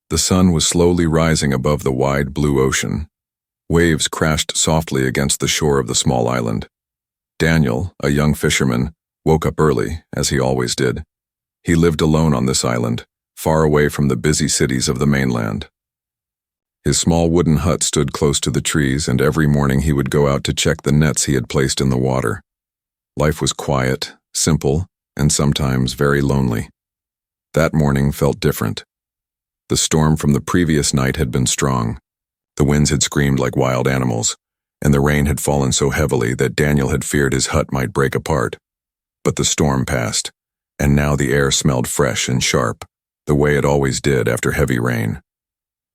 The sun was slowly rising above the wide blue ocean. Waves crashed softly against the shore of the small island. Daniel, a young fisherman, woke up early, as he always did. He lived alone on this island, far away from the busy cities of the mainland. His small wooden hut stood close to the trees, and every morning he would go out to check the nets he had placed in the water. Life was quiet, simple, and sometimes very lonely. That morning felt different. The storm from the previous night had been strong. The winds had screamed like wild animals, and the rain had fallen so heavily that Daniel had feared his hut might break apart. But the storm passed, and now the air smelled fresh and sharp, the way it always did after heavy rain.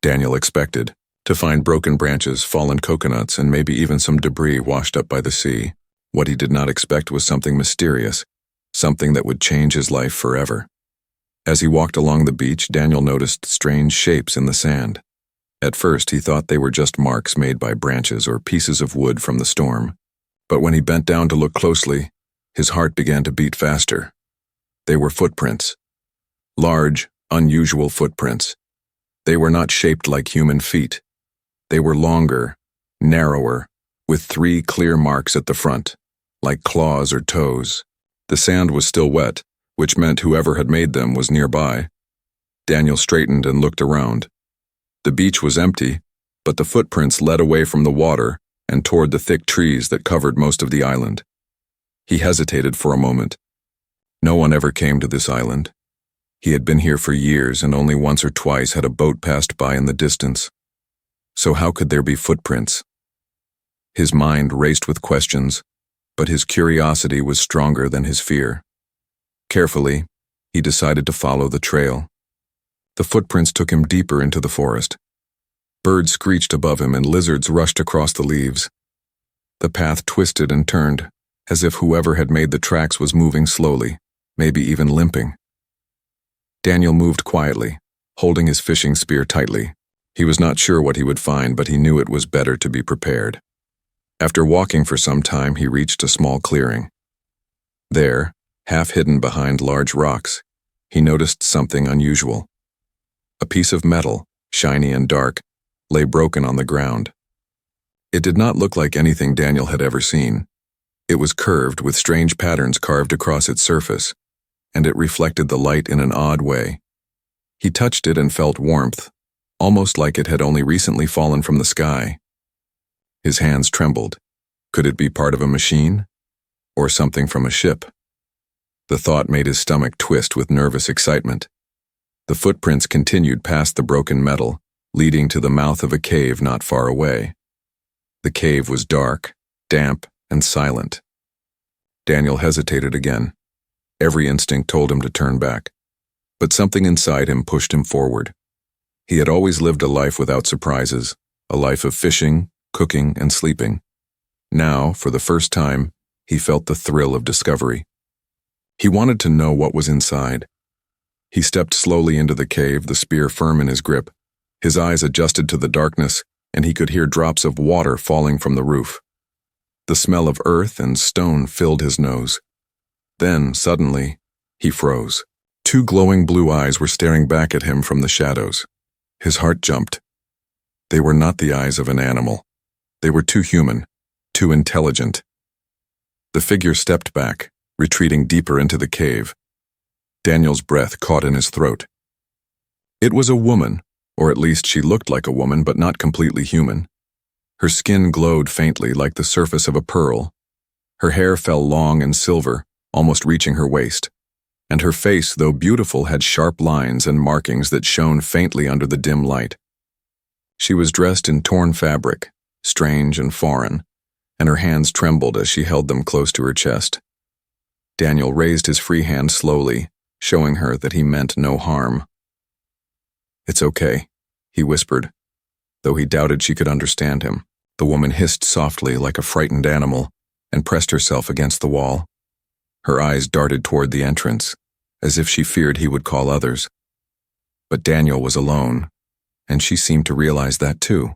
Daniel expected to find broken branches, fallen coconuts, and maybe even some debris washed up by the sea. What he did not expect was something mysterious, something that would change his life forever. As he walked along the beach, Daniel noticed strange shapes in the sand. At first, he thought they were just marks made by branches or pieces of wood from the storm. But when he bent down to look closely, his heart began to beat faster. They were footprints. Large, unusual footprints. They were not shaped like human feet. They were longer, narrower, with 3 clear marks at the front, like claws or toes. The sand was still wet, which meant whoever had made them was nearby. Daniel straightened and looked around. The beach was empty, but the footprints led away from the water and toward the thick trees that covered most of the island. He hesitated for a moment. No one ever came to this island. He had been here for years, and only once or twice had a boat passed by in the distance. So how could there be footprints? His mind raced with questions, but his curiosity was stronger than his fear. Carefully, he decided to follow the trail. The footprints took him deeper into the forest. Birds screeched above him and lizards rushed across the leaves. The path twisted and turned, as if whoever had made the tracks was moving slowly, maybe even limping. Daniel moved quietly, holding his fishing spear tightly. He was not sure what he would find, but he knew it was better to be prepared. After walking for some time, he reached a small clearing. There, half hidden behind large rocks, he noticed something unusual. A piece of metal, shiny and dark, lay broken on the ground. It did not look like anything Daniel had ever seen. It was curved with strange patterns carved across its surface, and it reflected the light in an odd way. He touched it and felt warmth, almost like it had only recently fallen from the sky. His hands trembled. Could it be part of a machine? Or something from a ship? The thought made his stomach twist with nervous excitement. The footprints continued past the broken metal, leading to the mouth of a cave not far away. The cave was dark, damp, and silent. Daniel hesitated again. Every instinct told him to turn back, but something inside him pushed him forward. He had always lived a life without surprises, a life of fishing, cooking, and sleeping. Now, for the first time, he felt the thrill of discovery. He wanted to know what was inside. He stepped slowly into the cave, the spear firm in his grip. His eyes adjusted to the darkness, and he could hear drops of water falling from the roof. The smell of earth and stone filled his nose. Then, suddenly, he froze. 2 glowing blue eyes were staring back at him from the shadows. His heart jumped. They were not the eyes of an animal. They were too human, too intelligent. The figure stepped back, retreating deeper into the cave. Daniel's breath caught in his throat. It was a woman, or at least she looked like a woman, but not completely human. Her skin glowed faintly like the surface of a pearl. Her hair fell long and silver, almost reaching her waist, and her face, though beautiful, had sharp lines and markings that shone faintly under the dim light. She was dressed in torn fabric, strange and foreign, and her hands trembled as she held them close to her chest. Daniel raised his free hand slowly, showing her that he meant no harm. "It's okay," he whispered, though he doubted she could understand him. The woman hissed softly like a frightened animal and pressed herself against the wall. Her eyes darted toward the entrance, as if she feared he would call others. But Daniel was alone, and she seemed to realize that too.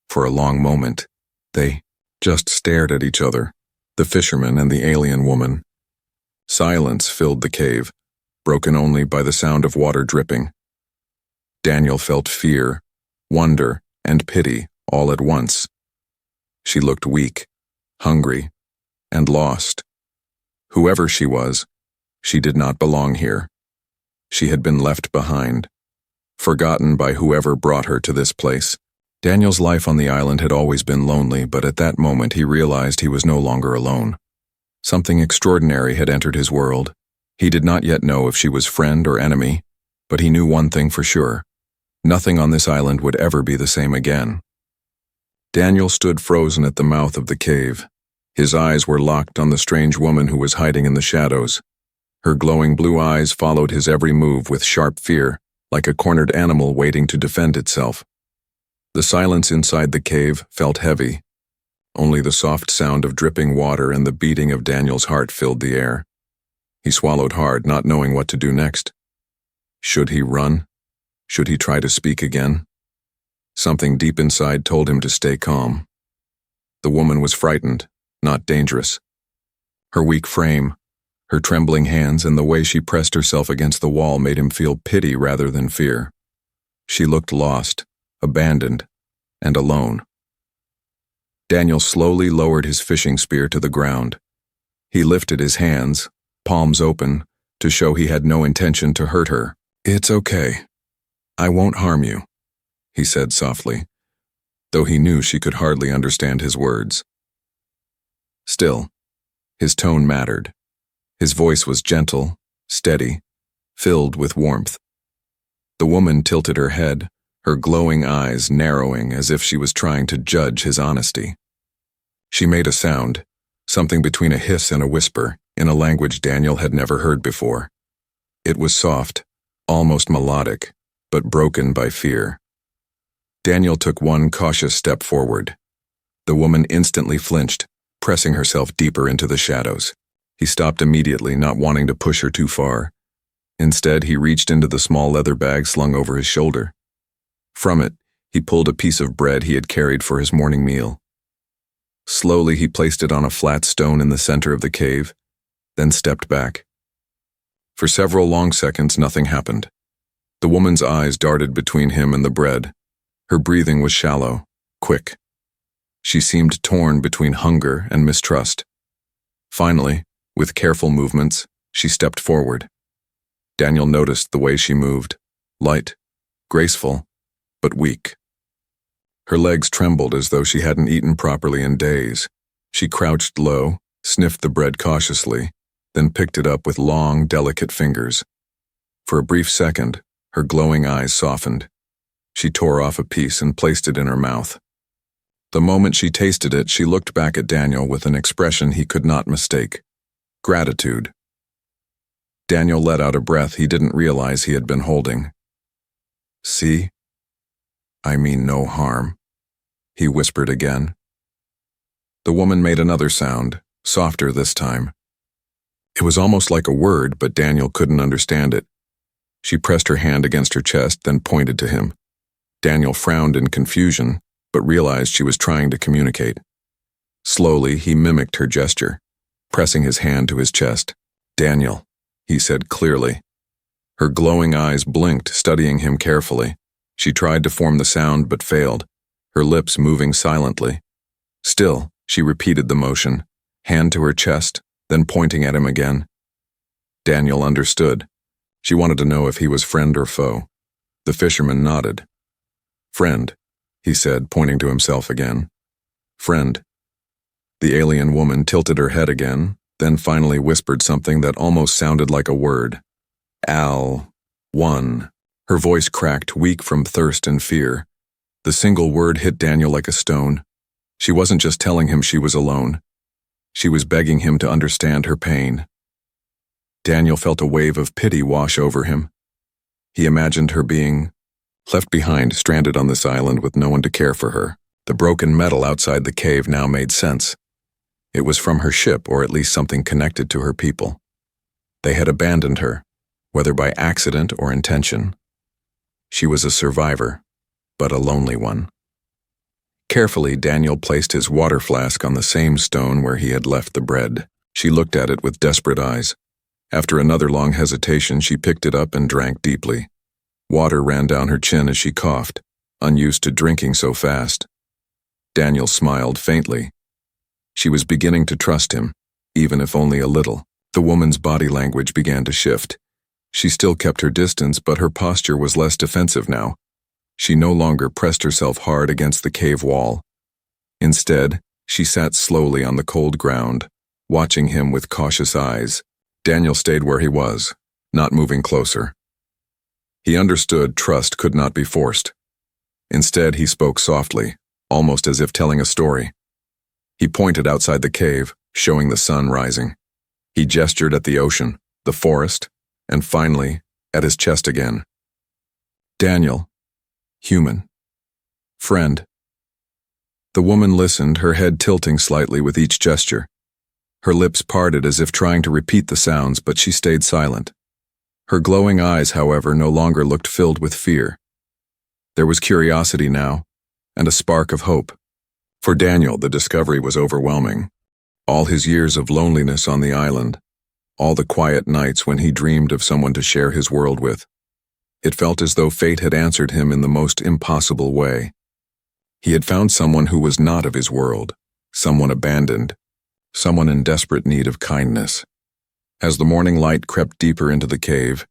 For a long moment, they just stared at each other, the fisherman and the alien woman. Silence filled the cave, broken only by the sound of water dripping. Daniel felt fear, wonder, and pity all at once. She looked weak, hungry, and lost. Whoever she was, she did not belong here. She had been left behind, forgotten by whoever brought her to this place. Daniel's life on the island had always been lonely, but at that moment he realized he was no longer alone. Something extraordinary had entered his world. He did not yet know if she was friend or enemy, but he knew one thing for sure. Nothing on this island would ever be the same again. Daniel stood frozen at the mouth of the cave. His eyes were locked on the strange woman who was hiding in the shadows. Her glowing blue eyes followed his every move with sharp fear, like a cornered animal waiting to defend itself. The silence inside the cave felt heavy. Only the soft sound of dripping water and the beating of Daniel's heart filled the air. He swallowed hard, not knowing what to do next. Should he run? Should he try to speak again? Something deep inside told him to stay calm. The woman was frightened, not dangerous. Her weak frame, her trembling hands, and the way she pressed herself against the wall made him feel pity rather than fear. She looked lost, abandoned, and alone. Daniel slowly lowered his fishing spear to the ground. He lifted his hands, palms open, to show he had no intention to hurt her. "It's okay. I won't harm you," he said softly, though he knew she could hardly understand his words. Still, his tone mattered. His voice was gentle, steady, filled with warmth. The woman tilted her head, her glowing eyes narrowing as if she was trying to judge his honesty. She made a sound, something between a hiss and a whisper, in a language Daniel had never heard before. It was soft, almost melodic, but broken by fear. Daniel took one cautious step forward. The woman instantly flinched, pressing herself deeper into the shadows. He stopped immediately, not wanting to push her too far. Instead, he reached into the small leather bag slung over his shoulder. From it, he pulled a piece of bread he had carried for his morning meal. Slowly, he placed it on a flat stone in the center of the cave, then stepped back. For several long seconds, nothing happened. The woman's eyes darted between him and the bread. Her breathing was shallow, quick. She seemed torn between hunger and mistrust. Finally, with careful movements, she stepped forward. Daniel noticed the way she moved, light, graceful, but weak. Her legs trembled as though she hadn't eaten properly in days. She crouched low, sniffed the bread cautiously, then picked it up with long, delicate fingers. For a brief second, her glowing eyes softened. She tore off a piece and placed it in her mouth. The moment she tasted it, she looked back at Daniel with an expression he could not mistake. Gratitude. Daniel let out a breath he didn't realize he had been holding. "See? I mean no harm," he whispered again. The woman made another sound, softer this time. It was almost like a word, but Daniel couldn't understand it. She pressed her hand against her chest, then pointed to him. Daniel frowned in confusion, but realized she was trying to communicate. Slowly, he mimicked her gesture, pressing his hand to his chest. "Daniel," he said clearly. Her glowing eyes blinked, studying him carefully. She tried to form the sound but failed, her lips moving silently. Still, she repeated the motion, hand to her chest, then pointing at him again. Daniel understood. She wanted to know if he was friend or foe. The fisherman nodded. "Friend," he said, pointing to himself again. "Friend." The alien woman tilted her head again, then finally whispered something that almost sounded like a word. "One." Her voice cracked, weak from thirst and fear. The single word hit Daniel like a stone. She wasn't just telling him she was alone. She was begging him to understand her pain. Daniel felt a wave of pity wash over him. He imagined her being left behind, stranded on this island with no one to care for her. The broken metal outside the cave now made sense. It was from her ship, or at least something connected to her people. They had abandoned her, whether by accident or intention. She was a survivor, but a lonely one. Carefully, Daniel placed his water flask on the same stone where he had left the bread. She looked at it with desperate eyes. After another long hesitation, she picked it up and drank deeply. Water ran down her chin as she coughed, unused to drinking so fast. Daniel smiled faintly. She was beginning to trust him, even if only a little. The woman's body language began to shift. She still kept her distance, but her posture was less defensive now. She no longer pressed herself hard against the cave wall. Instead, she sat slowly on the cold ground, watching him with cautious eyes. Daniel stayed where he was, not moving closer. He understood trust could not be forced. Instead, he spoke softly, almost as if telling a story. He pointed outside the cave, showing the sun rising. He gestured at the ocean, the forest, and finally, at his chest again. Daniel. Human. Friend. The woman listened, her head tilting slightly with each gesture. Her lips parted as if trying to repeat the sounds, but she stayed silent. Her glowing eyes, however, no longer looked filled with fear. There was curiosity now, and a spark of hope. For Daniel, the discovery was overwhelming. All his years of loneliness on the island, all the quiet nights when he dreamed of someone to share his world with. It felt as though fate had answered him in the most impossible way. He had found someone who was not of his world, someone abandoned, someone in desperate need of kindness. As the morning light crept deeper into the cave,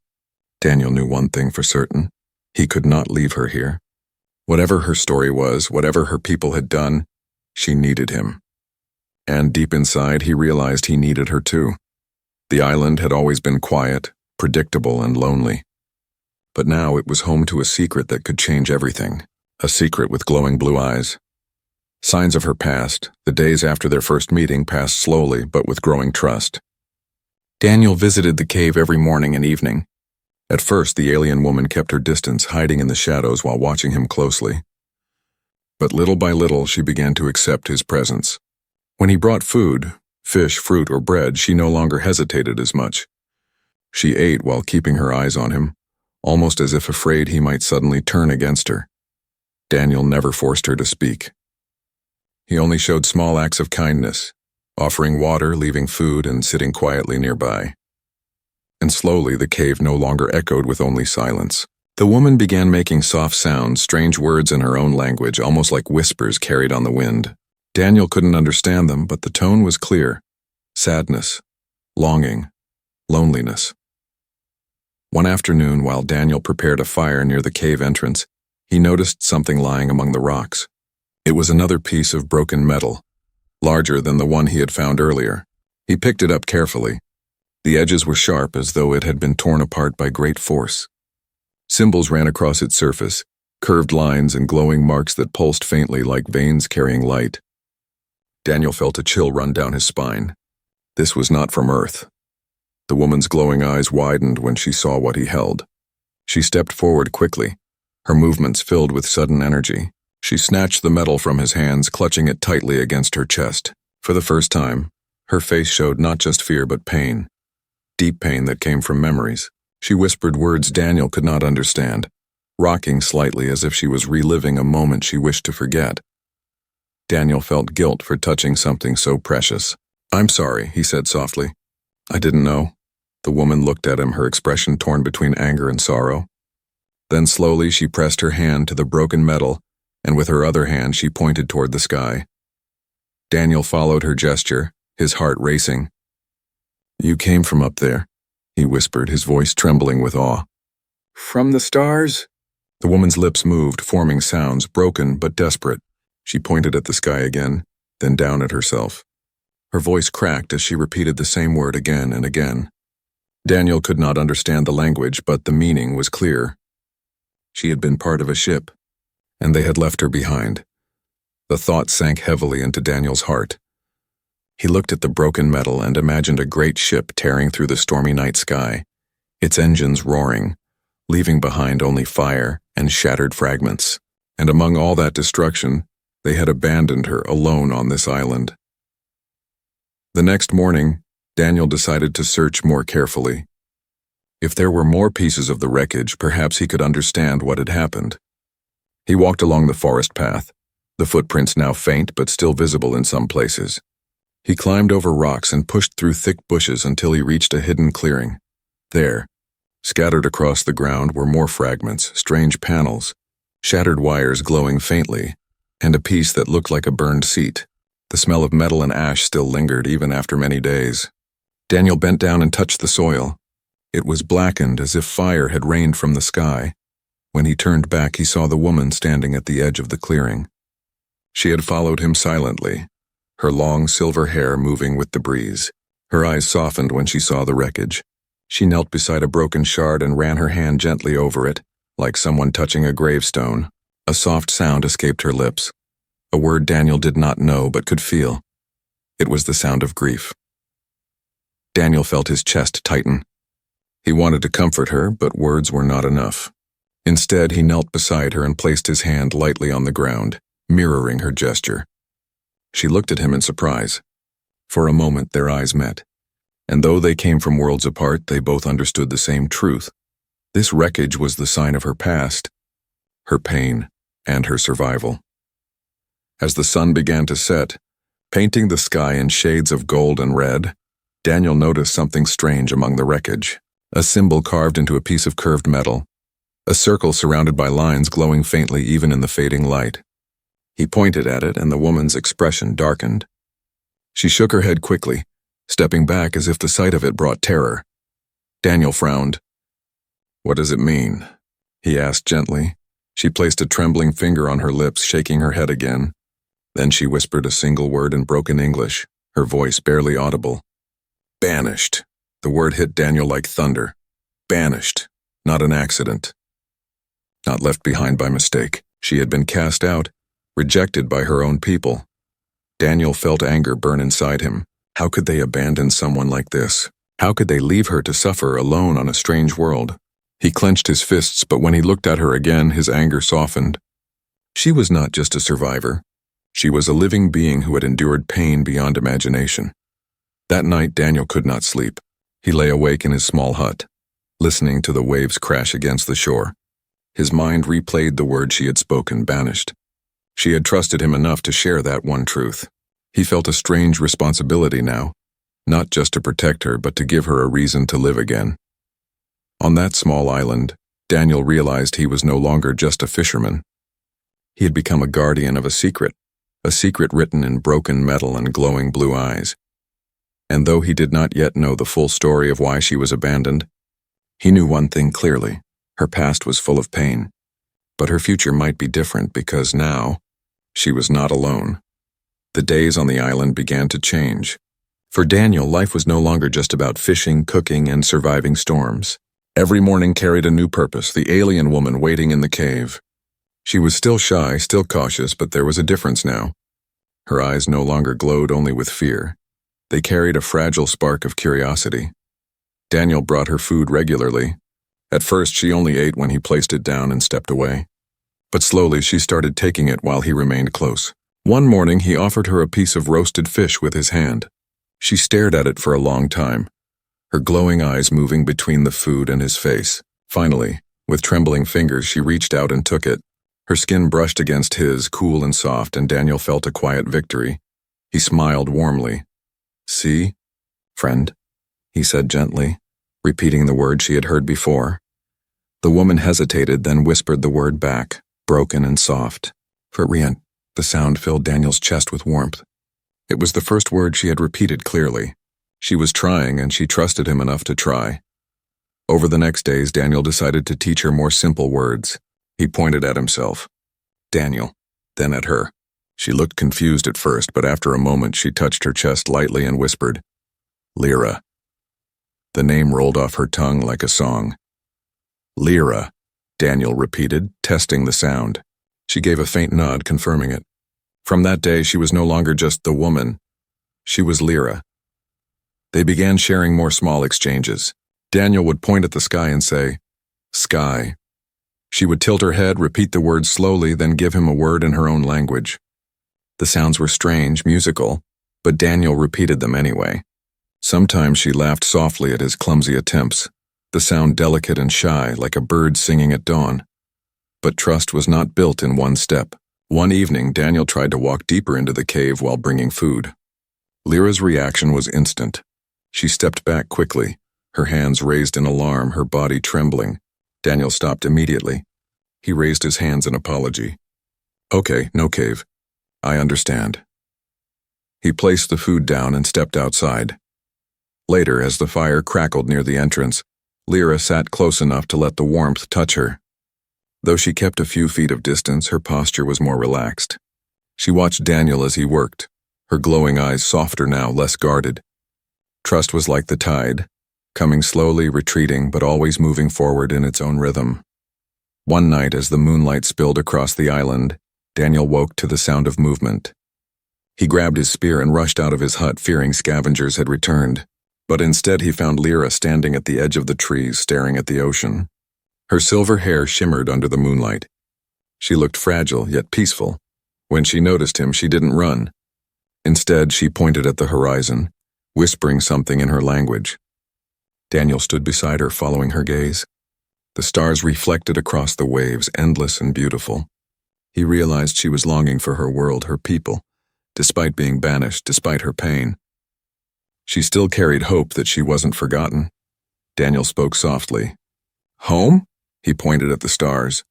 Daniel knew one thing for certain: he could not leave her here. Whatever her story was, whatever her people had done, she needed him. And deep inside, he realized he needed her too. The island had always been quiet, predictable, and lonely. But now it was home to a secret that could change everything, a secret with glowing blue eyes. Signs of her past, the days after their first meeting, passed slowly but with growing trust. Daniel visited the cave every morning and evening. At first, the alien woman kept her distance, hiding in the shadows while watching him closely. But little by little, she began to accept his presence. When he brought food, fish, fruit, or bread, she no longer hesitated as much. She ate while keeping her eyes on him, almost as if afraid he might suddenly turn against her. Daniel never forced her to speak. He only showed small acts of kindness, offering water, leaving food, and sitting quietly nearby. And slowly the cave no longer echoed with only silence. The woman began making soft sounds, strange words in her own language, almost like whispers carried on the wind. Daniel couldn't understand them, but the tone was clear: sadness, longing, loneliness. One afternoon, while Daniel prepared a fire near the cave entrance, he noticed something lying among the rocks. It was another piece of broken metal, larger than the one he had found earlier. He picked it up carefully. The edges were sharp, as though it had been torn apart by great force. Symbols ran across its surface, curved lines and glowing marks that pulsed faintly like veins carrying light. Daniel felt a chill run down his spine. This was not from Earth. The woman's glowing eyes widened when she saw what he held. She stepped forward quickly, her movements filled with sudden energy. She snatched the metal from his hands, clutching it tightly against her chest. For the first time, her face showed not just fear but pain, deep pain that came from memories. She whispered words Daniel could not understand, rocking slightly as if she was reliving a moment she wished to forget. Daniel felt guilt for touching something so precious. "I'm sorry," he said softly. "I didn't know." The woman looked at him, her expression torn between anger and sorrow. Then slowly she pressed her hand to the broken metal, and with her other hand she pointed toward the sky. Daniel followed her gesture, his heart racing. "You came from up there," he whispered, his voice trembling with awe. "From the stars?" The woman's lips moved, forming sounds, broken but desperate. She pointed at the sky again, then down at herself. Her voice cracked as she repeated the same word again and again. Daniel could not understand the language, but the meaning was clear. She had been part of a ship, and they had left her behind. The thought sank heavily into Daniel's heart. He looked at the broken metal and imagined a great ship tearing through the stormy night sky, its engines roaring, leaving behind only fire and shattered fragments. And among all that destruction, they had abandoned her alone on this island. The next morning, Daniel decided to search more carefully. If there were more pieces of the wreckage, perhaps he could understand what had happened. He walked along the forest path, the footprints now faint but still visible in some places. He climbed over rocks and pushed through thick bushes until he reached a hidden clearing. There, Scattered across the ground were more fragments, strange panels, shattered wires glowing faintly, and a piece that looked like a burned seat. The smell of metal and ash still lingered even after many days. Daniel bent down and touched the soil. It was blackened as if fire had rained from the sky. When he turned back, he saw the woman standing at the edge of the clearing. She had followed him silently, her long silver hair moving with the breeze. Her eyes softened when she saw the wreckage. She knelt beside a broken shard and ran her hand gently over it, like someone touching a gravestone. A soft sound escaped her lips, a word Daniel did not know but could feel. It was the sound of grief. Daniel felt his chest tighten. He wanted to comfort her, but words were not enough. Instead, he knelt beside her and placed his hand lightly on the ground, mirroring her gesture. She looked at him in surprise. For a moment, their eyes met. And though they came from worlds apart, they both understood the same truth. This wreckage was the sign of her past, her pain, and her survival. As the sun began to set, painting the sky in shades of gold and red, Daniel noticed something strange among the wreckage. A symbol carved into a piece of curved metal, a circle surrounded by lines glowing faintly even in the fading light. He pointed at it, and the woman's expression darkened. She shook her head quickly, stepping back as if the sight of it brought terror. Daniel frowned. "What does it mean?" he asked gently. She placed a trembling finger on her lips, shaking her head again. Then she whispered a single word in broken English, her voice barely audible. "Banished." The word hit Daniel like thunder. Banished, not an accident. Not left behind by mistake. She had been cast out, rejected by her own people. Daniel felt anger burn inside him. How could they abandon someone like this? How could they leave her to suffer alone on a strange world? He clenched his fists, but when he looked at her again, his anger softened. She was not just a survivor. She was a living being who had endured pain beyond imagination. That night, Daniel could not sleep. He lay awake in his small hut, listening to the waves crash against the shore. His mind replayed the words she had spoken, banished. She had trusted him enough to share that one truth. He felt a strange responsibility now, not just to protect her, but to give her a reason to live again. On that small island, Daniel realized he was no longer just a fisherman. He had become a guardian of a secret written in broken metal and glowing blue eyes. And though he did not yet know the full story of why she was abandoned, he knew one thing clearly: her past was full of pain. But her future might be different because now, she was not alone. The days on the island began to change. For Daniel, life was no longer just about fishing, cooking, and surviving storms. Every morning carried a new purpose, the alien woman waiting in the cave. She was still shy, still cautious, but there was a difference now. Her eyes no longer glowed only with fear. They carried a fragile spark of curiosity. Daniel brought her food regularly. At first, she only ate when he placed it down and stepped away. But slowly, she started taking it while he remained close. One morning, he offered her a piece of roasted fish with his hand. She stared at it for a long time, her glowing eyes moving between the food and his face. Finally, with trembling fingers, she reached out and took it. Her skin brushed against his, cool and soft, and Daniel felt a quiet victory. He smiled warmly. "See, friend," he said gently, repeating the word she had heard before. The woman hesitated, then whispered the word back, broken and soft. "Friend." The sound filled Daniel's chest with warmth. It was the first word she had repeated clearly. She was trying, and she trusted him enough to try. Over the next days, Daniel decided to teach her more simple words. He pointed at himself. "Daniel," then at her. She looked confused at first, but after a moment she touched her chest lightly and whispered, "Lyra." The name rolled off her tongue like a song. "Lyra," Daniel repeated, testing the sound. She gave a faint nod, confirming it. From that day, she was no longer just the woman. She was Lyra. They began sharing more small exchanges. Daniel would point at the sky and say, "Sky." She would tilt her head, repeat the words slowly, then give him a word in her own language. The sounds were strange, musical, but Daniel repeated them anyway. Sometimes she laughed softly at his clumsy attempts, the sound delicate and shy, like a bird singing at dawn. But trust was not built in one step. One evening, Daniel tried to walk deeper into the cave while bringing food. Lyra's reaction was instant. She stepped back quickly, her hands raised in alarm, her body trembling. Daniel stopped immediately. He raised his hands in apology. "Okay, no cave. I understand." He placed the food down and stepped outside. Later, as the fire crackled near the entrance, Lyra sat close enough to let the warmth touch her. Though she kept a few feet of distance, her posture was more relaxed. She watched Daniel as he worked, her glowing eyes softer now, less guarded. Trust was like the tide, coming slowly, retreating, but always moving forward in its own rhythm. One night, as the moonlight spilled across the island, Daniel woke to the sound of movement. He grabbed his spear and rushed out of his hut, fearing scavengers had returned. But instead he found Lyra standing at the edge of the trees, staring at the ocean. Her silver hair shimmered under the moonlight. She looked fragile, yet peaceful. When she noticed him, she didn't run. Instead, she pointed at the horizon, whispering something in her language. Daniel stood beside her, following her gaze. The stars reflected across the waves, endless and beautiful. He realized she was longing for her world, her people, despite being banished, despite her pain. She still carried hope that she wasn't forgotten. Daniel spoke softly. "Home?" He pointed at the stars.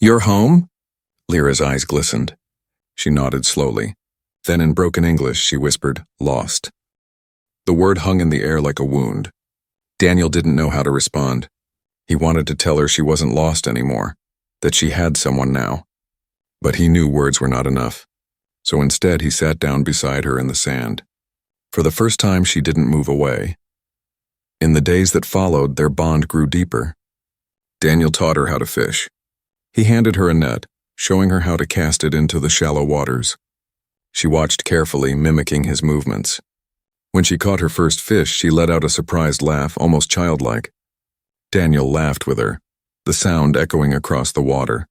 "Your home?" Lyra's eyes glistened. She nodded slowly. Then in broken English, she whispered, "Lost." The word hung in the air like a wound. Daniel didn't know how to respond. He wanted to tell her she wasn't lost anymore, that she had someone now. But he knew words were not enough. So instead, he sat down beside her in the sand. For the first time, she didn't move away. In the days that followed, their bond grew deeper. Daniel taught her how to fish. He handed her a net, showing her how to cast it into the shallow waters. She watched carefully, mimicking his movements. When she caught her first fish, she let out a surprised laugh, almost childlike. Daniel laughed with her, the sound echoing across the water.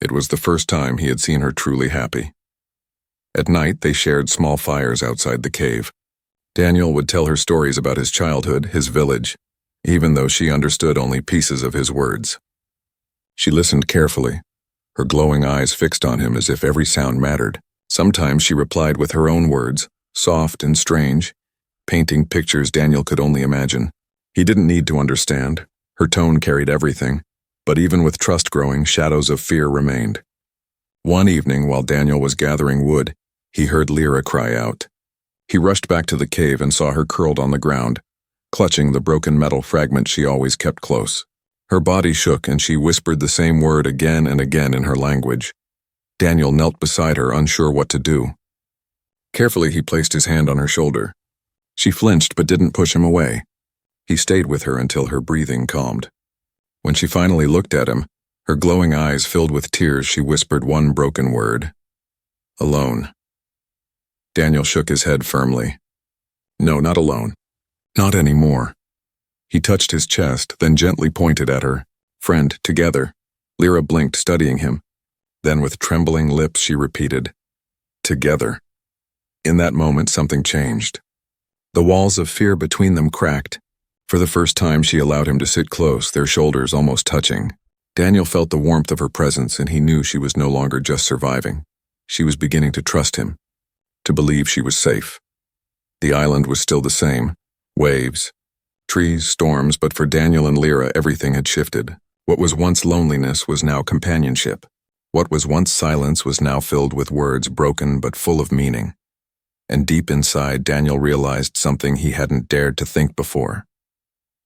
It was the first time he had seen her truly happy. At night, they shared small fires outside the cave. Daniel would tell her stories about his childhood, his village, even though she understood only pieces of his words. She listened carefully, her glowing eyes fixed on him as if every sound mattered. Sometimes she replied with her own words, soft and strange, painting pictures Daniel could only imagine. He didn't need to understand. Her tone carried everything, but even with trust growing, shadows of fear remained. One evening, while Daniel was gathering wood, he heard Lyra cry out. He rushed back to the cave and saw her curled on the ground, clutching the broken metal fragment she always kept close. Her body shook and she whispered the same word again and again in her language. Daniel knelt beside her, unsure what to do. Carefully, he placed his hand on her shoulder. She flinched but didn't push him away. He stayed with her until her breathing calmed. When she finally looked at him, her glowing eyes filled with tears, she whispered one broken word. "Alone." Daniel shook his head firmly. "No, not alone. Not anymore." He touched his chest, then gently pointed at her. "Friend, together." Lyra blinked, studying him. Then with trembling lips she repeated, "Together." In that moment, something changed. The walls of fear between them cracked. For the first time, she allowed him to sit close, their shoulders almost touching. Daniel felt the warmth of her presence, and he knew she was no longer just surviving. She was beginning to trust him, to believe she was safe. The island was still the same. Waves, trees, storms, but for Daniel and Lyra, everything had shifted. What was once loneliness was now companionship. What was once silence was now filled with words broken but full of meaning. And deep inside, Daniel realized something he hadn't dared to think before.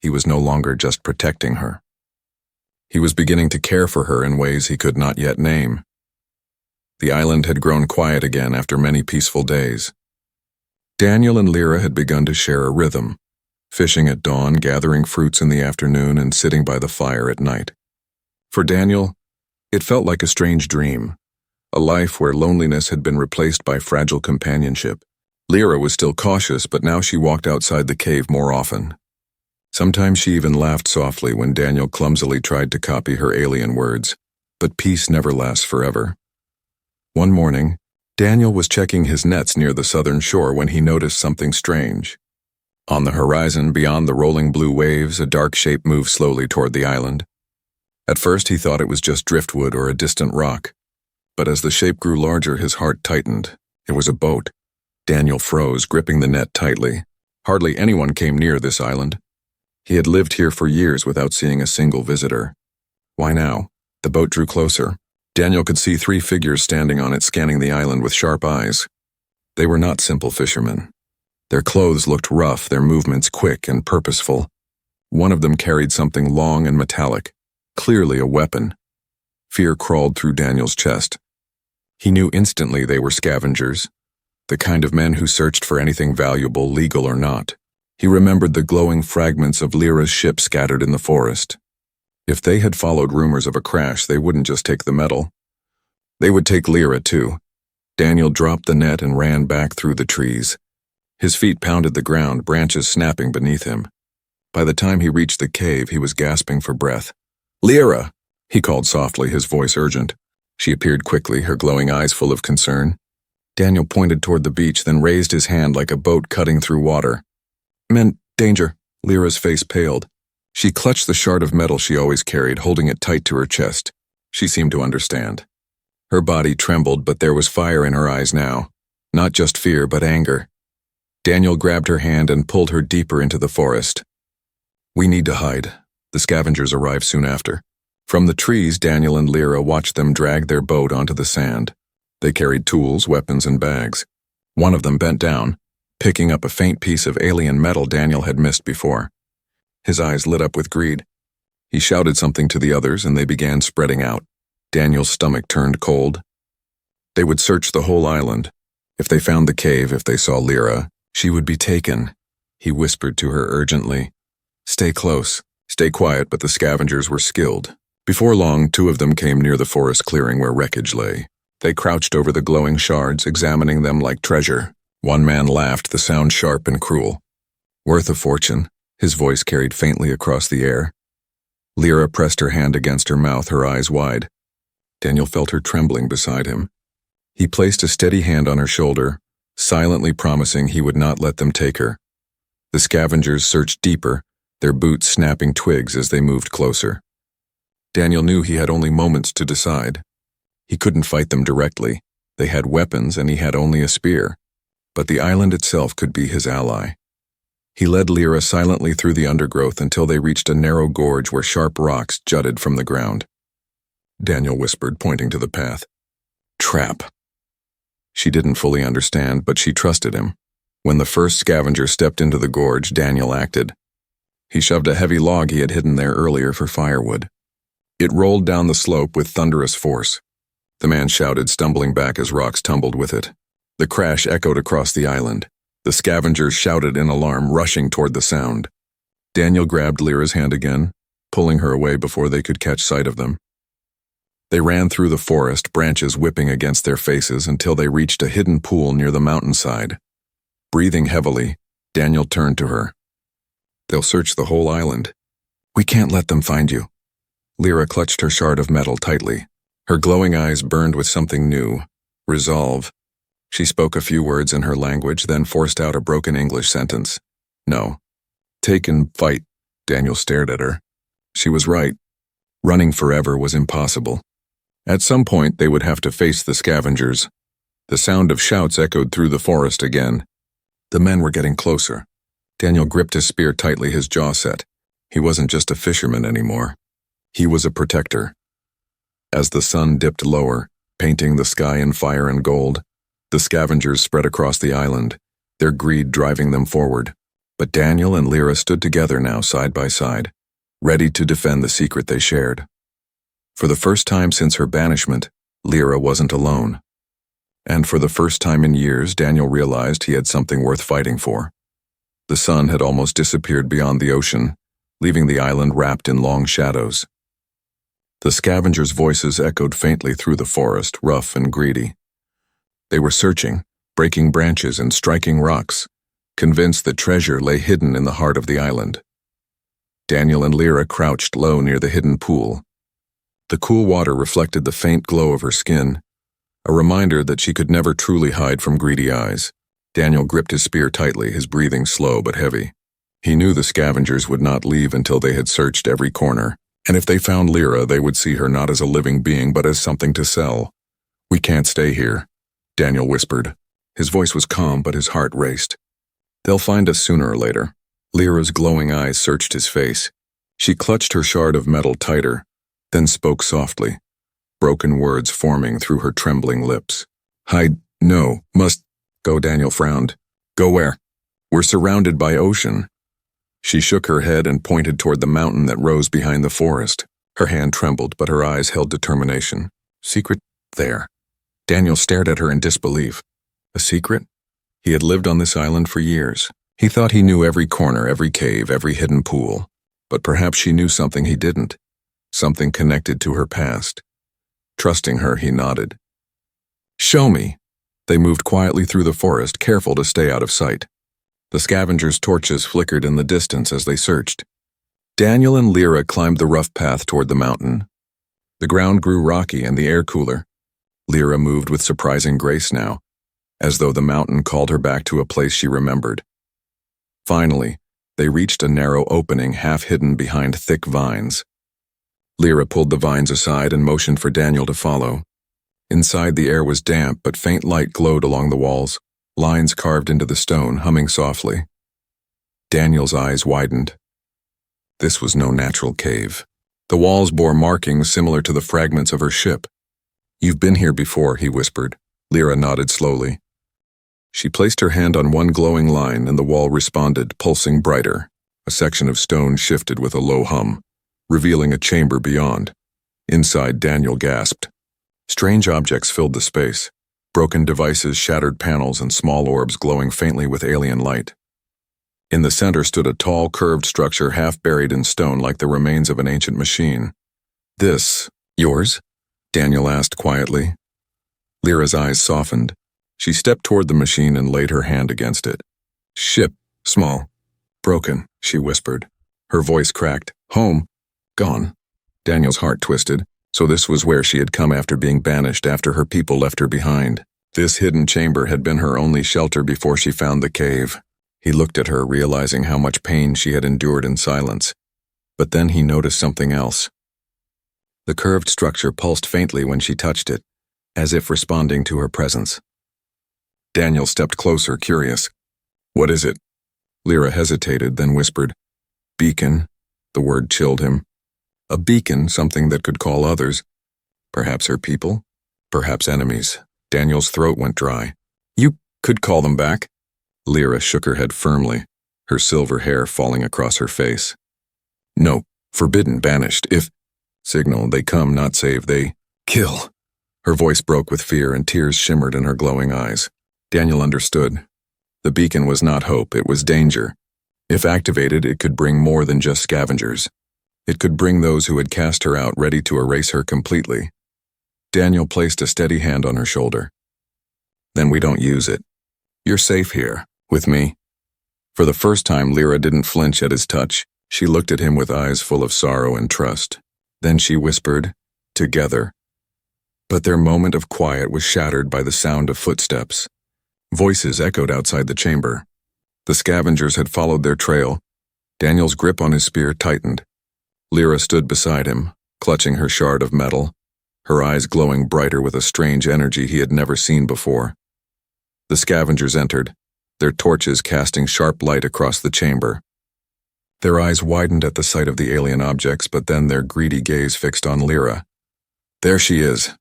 He was no longer just protecting her. He was beginning to care for her in ways he could not yet name. The island had grown quiet again after many peaceful days. Daniel and Lyra had begun to share a rhythm, fishing at dawn, gathering fruits in the afternoon, and sitting by the fire at night. For Daniel, it felt like a strange dream, a life where loneliness had been replaced by fragile companionship. Lyra was still cautious, but now she walked outside the cave more often. Sometimes she even laughed softly when Daniel clumsily tried to copy her alien words, but peace never lasts forever. One morning, Daniel was checking his nets near the southern shore when he noticed something strange. On the horizon, beyond the rolling blue waves, a dark shape moved slowly toward the island. At first, he thought it was just driftwood or a distant rock. But as the shape grew larger, his heart tightened. It was a boat. Daniel froze, gripping the net tightly. Hardly anyone came near this island. He had lived here for years without seeing a single visitor. Why now? The boat drew closer. Daniel could see 3 figures standing on it, scanning the island with sharp eyes. They were not simple fishermen. Their clothes looked rough, their movements quick and purposeful. One of them carried something long and metallic, clearly a weapon. Fear crawled through Daniel's chest. He knew instantly they were scavengers, the kind of men who searched for anything valuable, legal or not. He remembered the glowing fragments of Lyra's ship scattered in the forest. If they had followed rumors of a crash, they wouldn't just take the metal. They would take Lyra too. Daniel dropped the net and ran back through the trees. His feet pounded the ground, branches snapping beneath him. By the time he reached the cave, he was gasping for breath. "Lyra!" he called softly, his voice urgent. She appeared quickly, her glowing eyes full of concern. Daniel pointed toward the beach, then raised his hand like a boat cutting through water. "Men, danger!" Lyra's face paled. She clutched the shard of metal she always carried, holding it tight to her chest. She seemed to understand. Her body trembled, but there was fire in her eyes now. Not just fear, but anger. Daniel grabbed her hand and pulled her deeper into the forest. "We need to hide." The scavengers arrived soon after. From the trees, Daniel and Lyra watched them drag their boat onto the sand. They carried tools, weapons, and bags. One of them bent down, picking up a faint piece of alien metal Daniel had missed before. His eyes lit up with greed. He shouted something to the others, and they began spreading out. Daniel's stomach turned cold. They would search the whole island. If they found the cave, if they saw Lyra, she would be taken. He whispered to her urgently. "Stay close. Stay quiet," but the scavengers were skilled. Before long, 2 of them came near the forest clearing where wreckage lay. They crouched over the glowing shards, examining them like treasure. One man laughed, the sound sharp and cruel. "Worth a fortune," his voice carried faintly across the air. Lyra pressed her hand against her mouth, her eyes wide. Daniel felt her trembling beside him. He placed a steady hand on her shoulder, silently promising he would not let them take her. The scavengers searched deeper, their boots snapping twigs as they moved closer. Daniel knew he had only moments to decide. He couldn't fight them directly. They had weapons and he had only a spear. But the island itself could be his ally. He led Lyra silently through the undergrowth until they reached a narrow gorge where sharp rocks jutted from the ground. Daniel whispered, pointing to the path. "Trap." She didn't fully understand, but she trusted him. When the first scavenger stepped into the gorge, Daniel acted. He shoved a heavy log he had hidden there earlier for firewood. It rolled down the slope with thunderous force. The man shouted, stumbling back as rocks tumbled with it. The crash echoed across the island. The scavengers shouted in alarm, rushing toward the sound. Daniel grabbed Lyra's hand again, pulling her away before they could catch sight of them. They ran through the forest, branches whipping against their faces until they reached a hidden pool near the mountainside. Breathing heavily, Daniel turned to her. "They'll search the whole island. We can't let them find you." Lyra clutched her shard of metal tightly. Her glowing eyes burned with something new, resolve. She spoke a few words in her language, then forced out a broken English sentence. "No. Take and fight." Daniel stared at her. She was right. Running forever was impossible. At some point, they would have to face the scavengers. The sound of shouts echoed through the forest again. The men were getting closer. Daniel gripped his spear tightly, his jaw set. He wasn't just a fisherman anymore. He was a protector. As the sun dipped lower, painting the sky in fire and gold, the scavengers spread across the island, their greed driving them forward. But Daniel and Lyra stood together now, side by side, ready to defend the secret they shared. For the first time since her banishment, Lyra wasn't alone. And for the first time in years, Daniel realized he had something worth fighting for. The sun had almost disappeared beyond the ocean, leaving the island wrapped in long shadows. The scavengers' voices echoed faintly through the forest, rough and greedy. They were searching, breaking branches and striking rocks, convinced that treasure lay hidden in the heart of the island. Daniel and Lyra crouched low near the hidden pool. The cool water reflected the faint glow of her skin, a reminder that she could never truly hide from greedy eyes. Daniel gripped his spear tightly, his breathing slow but heavy. He knew the scavengers would not leave until they had searched every corner, and if they found Lyra, they would see her not as a living being but as something to sell. "We can't stay here," Daniel whispered. His voice was calm, but his heart raced. "They'll find us sooner or later. Lyra's glowing eyes searched his face. She clutched her shard of metal tighter, then spoke softly, broken words forming through her trembling lips. Hide, no, must. Go, Daniel frowned. Go where? We're surrounded by ocean. She shook her head and pointed toward the mountain that rose behind the forest. Her hand trembled, but her eyes held determination. Secret? There. Daniel stared at her in disbelief. A secret? He had lived on this island for years. He thought he knew every corner, every cave, every hidden pool. But perhaps she knew something he didn't. Something connected to her past. Trusting her, he nodded. Show me. They moved quietly through the forest, careful to stay out of sight. The scavengers' torches flickered in the distance as they searched. Daniel and Lyra climbed the rough path toward the mountain. The ground grew rocky and the air cooler. Lyra moved with surprising grace now, as though the mountain called her back to a place she remembered. Finally, they reached a narrow opening half hidden behind thick vines. Lyra pulled the vines aside and motioned for Daniel to follow. Inside, the air was damp, but faint light glowed along the walls, lines carved into the stone humming softly. Daniel's eyes widened. This was no natural cave. The walls bore markings similar to the fragments of her ship. You've been here before, he whispered. Lyra nodded slowly. She placed her hand on one glowing line and the wall responded, pulsing brighter. A section of stone shifted with a low hum, revealing a chamber beyond. Inside, Daniel gasped. Strange objects filled the space. Broken devices, shattered panels, and small orbs glowing faintly with alien light. In the center stood a tall, curved structure half buried in stone like the remains of an ancient machine. This, yours? Daniel asked quietly. Lyra's eyes softened. She stepped toward the machine and laid her hand against it. Ship, small, broken, she whispered. Her voice cracked. Home, gone. Daniel's heart twisted. So this was where she had come after being banished, after her people left her behind. This hidden chamber had been her only shelter before she found the cave. He looked at her, realizing how much pain she had endured in silence. But then he noticed something else. The curved structure pulsed faintly when she touched it, as if responding to her presence. Daniel stepped closer, curious. What is it? Lyra hesitated, then whispered. Beacon. The word chilled him. A beacon, something that could call others. Perhaps her people? Perhaps enemies. Daniel's throat went dry. You could call them back? Lyra shook her head firmly, her silver hair falling across her face. No, forbidden, banished. If signal, they come, not save, they kill. Her voice broke with fear and tears shimmered in her glowing eyes. Daniel understood. The beacon was not hope, it was danger. If activated, it could bring more than just scavengers. It could bring those who had cast her out, ready to erase her completely. Daniel placed a steady hand on her shoulder. Then we don't use it. You're safe here, with me. For the first time, Lyra didn't flinch at his touch. She looked at him with eyes full of sorrow and trust. Then she whispered, together. But their moment of quiet was shattered by the sound of footsteps. Voices echoed outside the chamber. The scavengers had followed their trail. Daniel's grip on his spear tightened. Lyra stood beside him, clutching her shard of metal, her eyes glowing brighter with a strange energy he had never seen before. The scavengers entered, their torches casting sharp light across the chamber. Their eyes widened at the sight of the alien objects, but then their greedy gaze fixed on Lyra. There she is,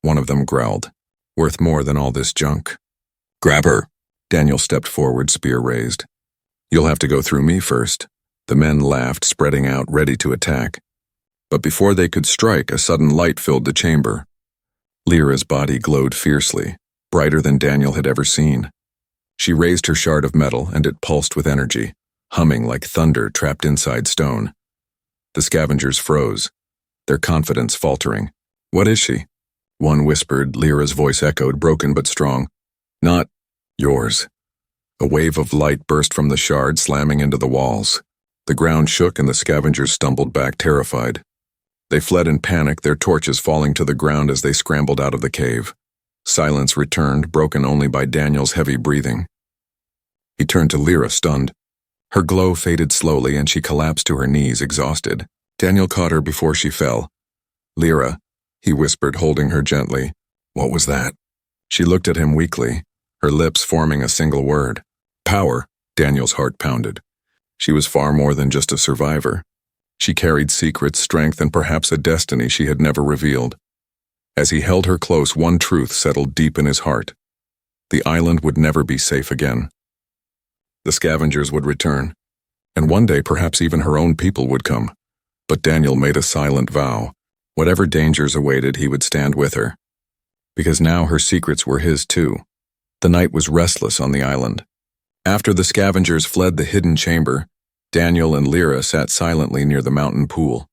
one of them growled, worth more than all this junk. Grab her. Daniel stepped forward, spear raised. You'll have to go through me first. The men laughed, spreading out, ready to attack. But before they could strike, a sudden light filled the chamber. Lyra's body glowed fiercely, brighter than Daniel had ever seen. She raised her shard of metal, and it pulsed with energy, humming like thunder trapped inside stone. The scavengers froze, their confidence faltering. What is she? One whispered. Lyra's voice echoed, broken but strong. Not yours. A wave of light burst from the shard, slamming into the walls. The ground shook and the scavengers stumbled back, terrified. They fled in panic, their torches falling to the ground as they scrambled out of the cave. Silence returned, broken only by Daniel's heavy breathing. He turned to Lyra, stunned. Her glow faded slowly and she collapsed to her knees, exhausted. Daniel caught her before she fell. Lyra, he whispered, holding her gently. What was that? She looked at him weakly, her lips forming a single word. Power. Daniel's heart pounded. She was far more than just a survivor. She carried secrets, strength, and perhaps a destiny she had never revealed. As he held her close, one truth settled deep in his heart. The island would never be safe again. The scavengers would return, and one day perhaps even her own people would come. But Daniel made a silent vow. Whatever dangers awaited, he would stand with her. Because now her secrets were his too. The night was restless on the island. After the scavengers fled the hidden chamber, Daniel and Lyra sat silently near the mountain pool.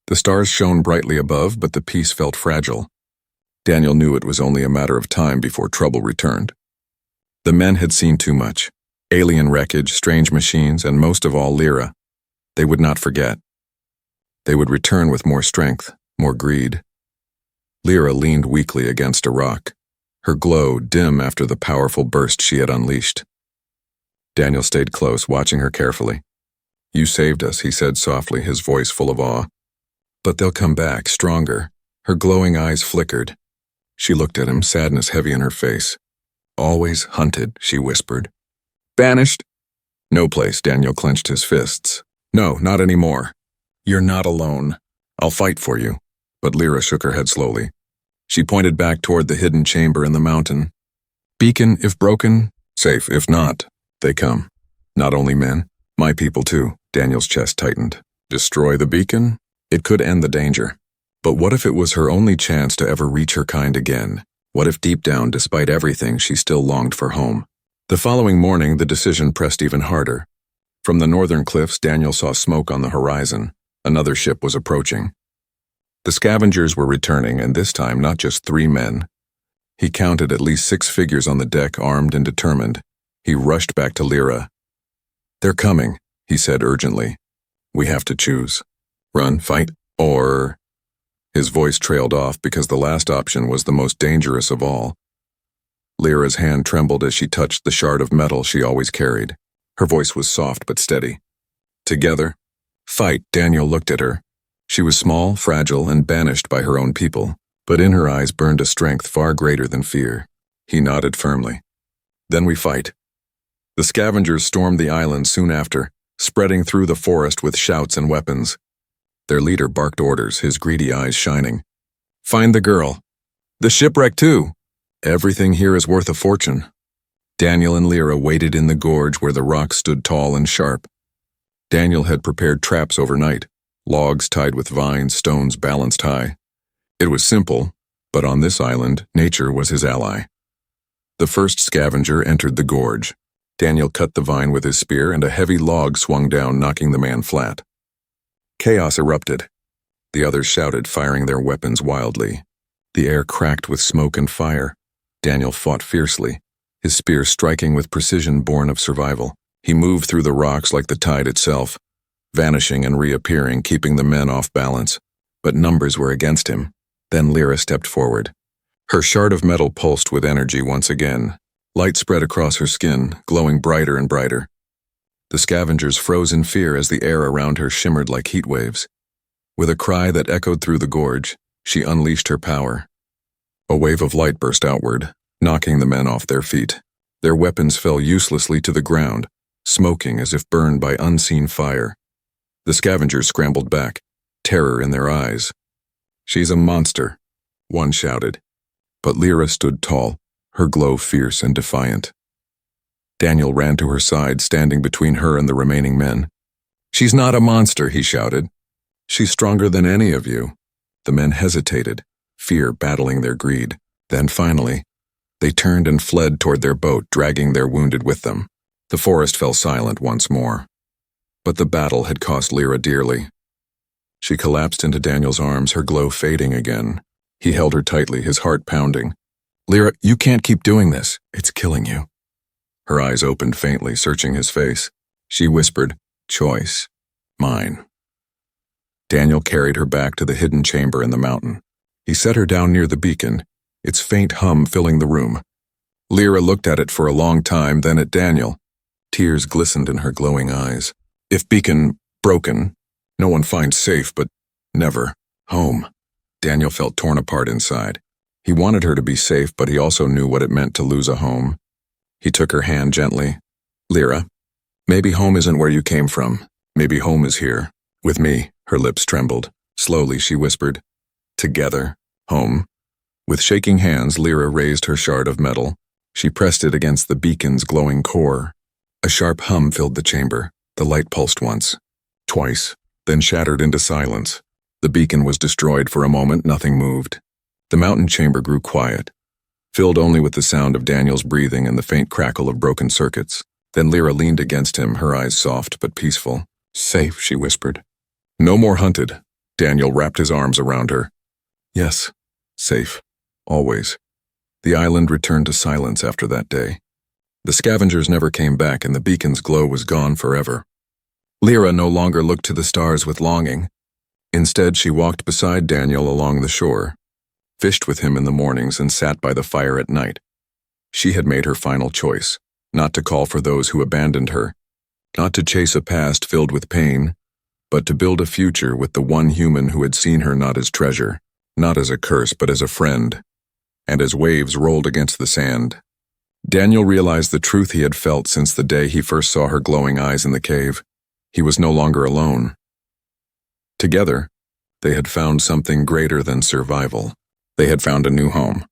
The stars shone brightly above, but the peace felt fragile. Daniel knew it was only a matter of time before trouble returned. The men had seen too much. Alien wreckage, strange machines, and most of all, Lyra. They would not forget. They would return with more strength, more greed. Lyra leaned weakly against a rock, her glow dim after the powerful burst she had unleashed. Daniel stayed close, watching her carefully. "You saved us," he said softly, his voice full of awe. "But they'll come back, stronger." Her glowing eyes flickered. She looked at him, sadness heavy in her face. "Always hunted," she whispered. "Banished?" "No place," Daniel clenched his fists. "No, not anymore. You're not alone. I'll fight for you." But Lyra shook her head slowly. She pointed back toward the hidden chamber in the mountain. "Beacon, if broken, safe. If not, they come. Not only men, my people too." Daniel's chest tightened. Destroy the beacon? It could end the danger. But what if it was her only chance to ever reach her kind again? What if deep down, despite everything, she still longed for home? The following morning, the decision pressed even harder. From the northern cliffs, Daniel saw smoke on the horizon. Another ship was approaching. The scavengers were returning, and this time not just 3 men. He counted at least 6 figures on the deck, armed and determined. He rushed back to Lyra. "They're coming," he said urgently. "We have to choose. Run, fight, or—" His voice trailed off because the last option was the most dangerous of all. Lyra's hand trembled as she touched the shard of metal she always carried. Her voice was soft but steady. "Together, fight." Daniel looked at her. She was small, fragile, and banished by her own people, but in her eyes burned a strength far greater than fear. He nodded firmly. "Then we fight." The scavengers stormed the island soon after, spreading through the forest with shouts and weapons. Their leader barked orders, his greedy eyes shining. "Find the girl. The shipwreck too. Everything here is worth a fortune." Daniel and Lyra waited in the gorge where the rocks stood tall and sharp. Daniel had prepared traps overnight, logs tied with vines, stones balanced high. It was simple, but on this island, nature was his ally. The first scavenger entered the gorge. Daniel cut the vine with his spear, and a heavy log swung down, knocking the man flat. Chaos erupted. The others shouted, firing their weapons wildly. The air cracked with smoke and fire. Daniel fought fiercely, his spear striking with precision born of survival. He moved through the rocks like the tide itself, vanishing and reappearing, keeping the men off balance. But numbers were against him. Then Lyra stepped forward. Her shard of metal pulsed with energy once again. Light spread across her skin, glowing brighter and brighter. The scavengers froze in fear as the air around her shimmered like heat waves. With a cry that echoed through the gorge, she unleashed her power. A wave of light burst outward, knocking the men off their feet. Their weapons fell uselessly to the ground, smoking as if burned by unseen fire. The scavengers scrambled back, terror in their eyes. "She's a monster," one shouted. But Lyra stood tall, her glow fierce and defiant. Daniel ran to her side, standing between her and the remaining men. "She's not a monster," he shouted. "She's stronger than any of you." The men hesitated, fear battling their greed. Then finally, they turned and fled toward their boat, dragging their wounded with them. The forest fell silent once more. But the battle had cost Lyra dearly. She collapsed into Daniel's arms, her glow fading again. He held her tightly, his heart pounding. "Lyra, you can't keep doing this. It's killing you." Her eyes opened faintly, searching his face. She whispered, "Choice. Mine." Daniel carried her back to the hidden chamber in the mountain. He set her down near the beacon, its faint hum filling the room. Lyra looked at it for a long time, then at Daniel. Tears glistened in her glowing eyes. "If beacon broken, no one finds safe, but never home." Daniel felt torn apart inside. He wanted her to be safe, but he also knew what it meant to lose a home. He took her hand gently. "Lyra, Maybe home isn't where you came from. Maybe home is here. With me. Her lips trembled. Slowly she whispered, "Together. Home." With shaking hands, Lyra raised her shard of metal. She pressed it against the beacon's glowing core. A sharp hum filled the chamber. The light pulsed once, twice, then shattered into silence. The beacon was destroyed. For a moment, nothing moved. The mountain chamber grew quiet, filled only with the sound of Daniel's breathing and the faint crackle of broken circuits. Then Lyra leaned against him, her eyes soft but peaceful. "Safe," she whispered. "No more hunted." Daniel wrapped his arms around her. "Yes, safe. Always." The island returned to silence after that day. The scavengers never came back, and the beacon's glow was gone forever. Lyra no longer looked to the stars with longing. Instead, she walked beside Daniel along the shore, fished with him in the mornings, and sat by the fire at night. She had made her final choice, not to call for those who abandoned her, not to chase a past filled with pain, but to build a future with the one human who had seen her not as treasure, not as a curse, but as a friend. And as waves rolled against the sand, Daniel realized the truth he had felt since the day he first saw her glowing eyes in the cave. He was no longer alone. Together, they had found something greater than survival. They had found a new home.